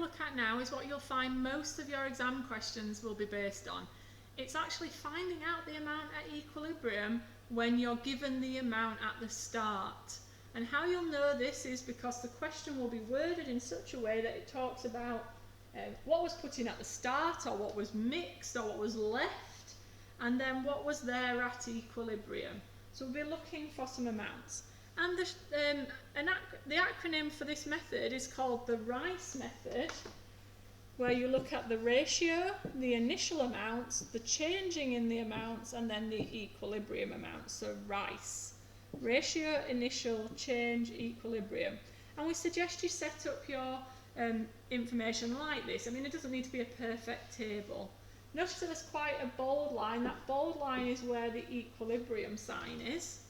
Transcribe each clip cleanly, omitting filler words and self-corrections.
look at now is what you'll find most of your exam questions will be based on. It's actually finding out the amount at equilibrium when you're given the amount at the start. And how you'll know this is because the question will be worded in such a way that it talks about what was put in at the start, or what was mixed, or what was left, and then what was there at equilibrium. So we'll be looking for some amounts. And the acronym for this method is called the RICE method, where you look at the ratio, the initial amounts, the changing in the amounts, and then the equilibrium amounts. So RICE. Ratio, initial, change, equilibrium. And we suggest you set up your information like this. I mean, it doesn't need to be a perfect table. Notice that there's quite a bold line. That bold line is where the equilibrium sign is.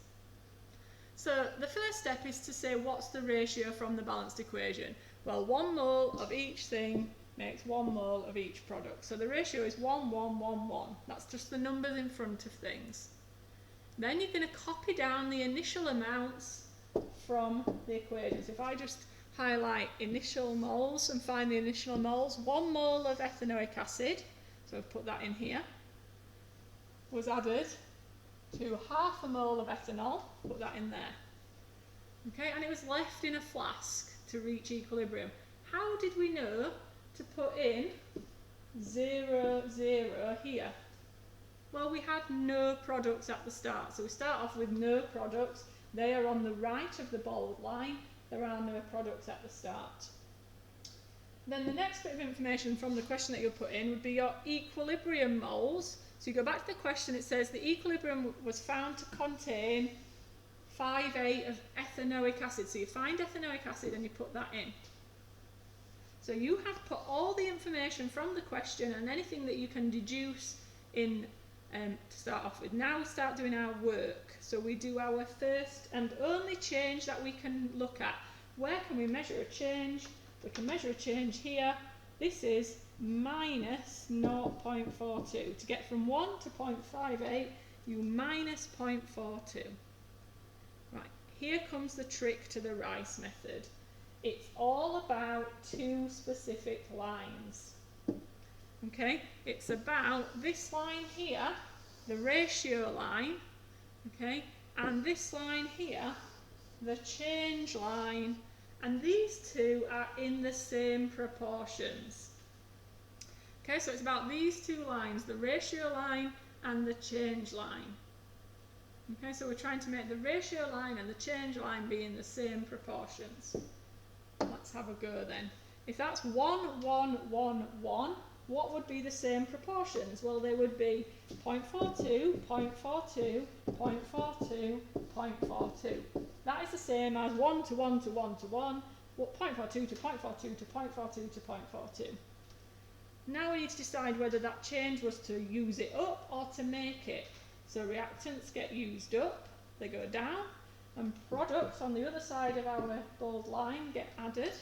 So the first step is to say what's the ratio from the balanced equation. Well, 1 mole of each thing makes 1 mole of each product. So the ratio is 1, 1, 1, 1. That's just the numbers in front of things. Then you're going to copy down the initial amounts from the equation. So if I just highlight initial moles and find the initial moles, 1 mole of ethanoic acid, so I've put that in here, was added to half a mole of ethanol, put that in there. Okay, and it was left in a flask to reach equilibrium. How did we know to put in 0, 0 here? Well, we had no products at the start, so we start off with no products. They are on the right of the bold line. There are no products at the start. Then the next bit of information from the question that you'll put in would be your equilibrium moles. So you go back to the question, it says the equilibrium was found to contain 5A of ethanoic acid. So you find ethanoic acid and you put that in. So you have put all the information from the question and anything that you can deduce in to start off with. Now we start doing our work. So we do our first and only change that we can look at. Where can we measure a change? We can measure a change here. This is minus 0.42. To get from 1 to 0.58, you minus 0.42. Right, here comes the trick to the RICE method. It's all about two specific lines. Okay, it's about this line here, the ratio line, okay, and this line here, the change line, and these two are in the same proportions. Okay, so it's about these two lines, the ratio line and the change line. Okay, so we're trying to make the ratio line and the change line be in the same proportions. Let's have a go then. If that's 1, 1, 1, 1, what would be the same proportions? Well, they would be 0.42, 0.42, 0.42, 0.42. That is the same as 1 to 1 to 1 to 1, 0.42 to 0.42 to 0.42 to 0.42. Now we need to decide whether that change was to use it up or to make it. So reactants get used up, they go down, and products on the other side of our bold line get added.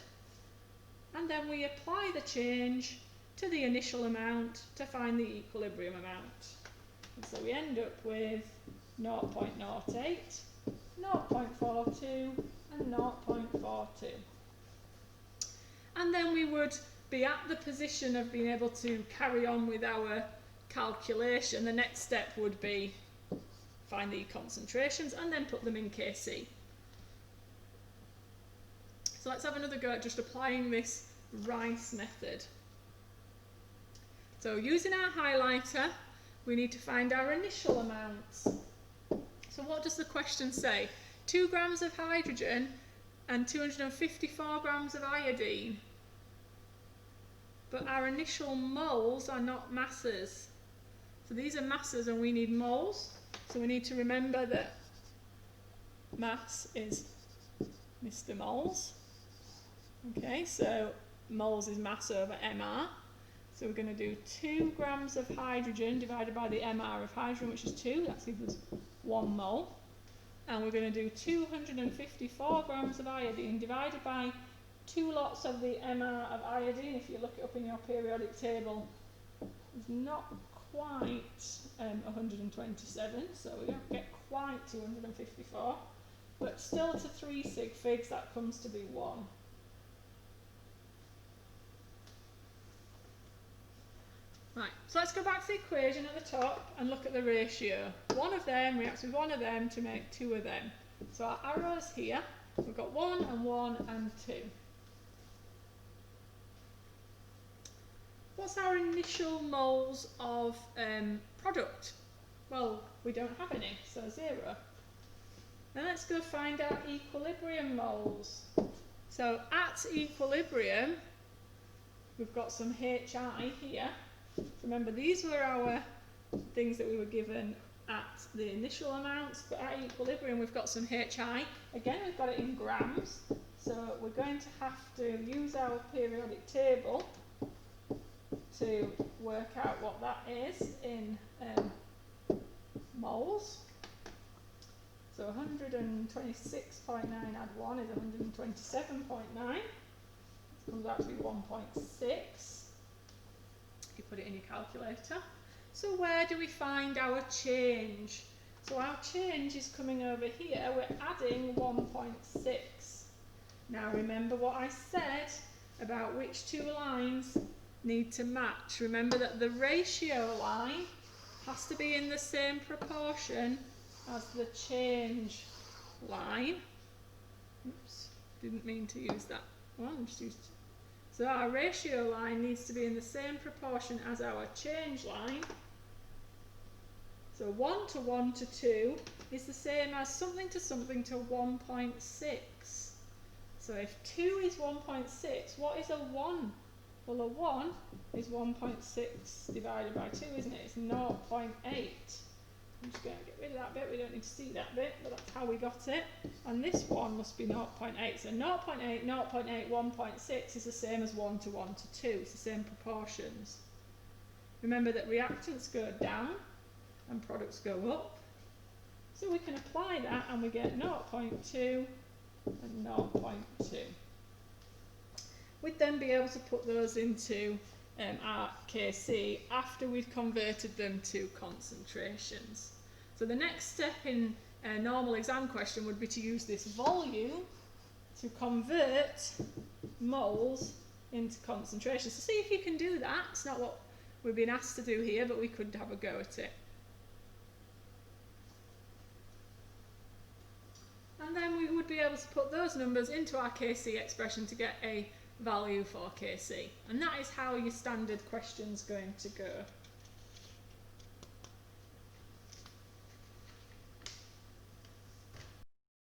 And then we apply the change to the initial amount to find the equilibrium amount. And so we end up with 0.08, 0.42 and 0.42. And then we would be at the position of being able to carry on with our calculation. The next step would be find the concentrations and then put them in Kc. So let's have another go at just applying this RICE method. So using our highlighter, we need to find our initial amounts. So what does the question say? 2 grams of hydrogen and 254 grams of iodine. But our initial moles are not masses. So these are masses and we need moles. So we need to remember that mass is Mr. Moles. Okay, so moles is mass over mR. So we're going to do 2 grams of hydrogen divided by the mR of hydrogen, which is 2. That gives us 1 mole. And we're going to do 254 grams of iodine divided by 2 lots of the mR of iodine. If you look it up in your periodic table, it's not quite 127, so we don't get quite 254. But still to 3 sig figs, that comes to be 1. Right, so let's go back to the equation at the top and look at the ratio. One of them reacts with one of them to make two of them. So our arrows here, we've got 1 and 2. What's our initial moles of product? Well, we don't have any, so 0. Now let's go find our equilibrium moles. So at equilibrium, we've got some HI here. Remember, these were our things that we were given at the initial amounts, but at equilibrium we've got some HI. Again, we've got it in grams, so we're going to have to use our periodic table to work out what that is in moles. So 126.9 add 1 is 127.9. It comes out to be 1.6. You put it in your calculator. So where do we find our change? So our change is coming over here. We're adding 1.6. Now remember what I said about which two lines need to match. Remember that the ratio line has to be in the same proportion as the change line. Oops, didn't mean to use that one. Just used. So our ratio line needs to be in the same proportion as our change line. So 1 to 1 to 2 is the same as something to 1.6. So if 2 is 1.6, what is a 1? Well, a 1 is 1.6 divided by 2, isn't it? It's 0.8. I'm just going to get rid of that bit, we don't need to see that bit, but that's how we got it. And this one must be 0.8. So 0.8, 0.8, 1.6 is the same as 1 to 1 to 2. It's the same proportions. Remember that reactants go down and products go up. So we can apply that and we get 0.2 and 0.2. We'd then be able to put those into our Kc after we've converted them to concentrations. So the next step in a normal exam question would be to use this volume to convert moles into concentrations. So see if you can do that. It's not what we've been asked to do here, but we could have a go at it. And then we would be able to put those numbers into our Kc expression to get a value for Kc. And that is how your standard question's going to go.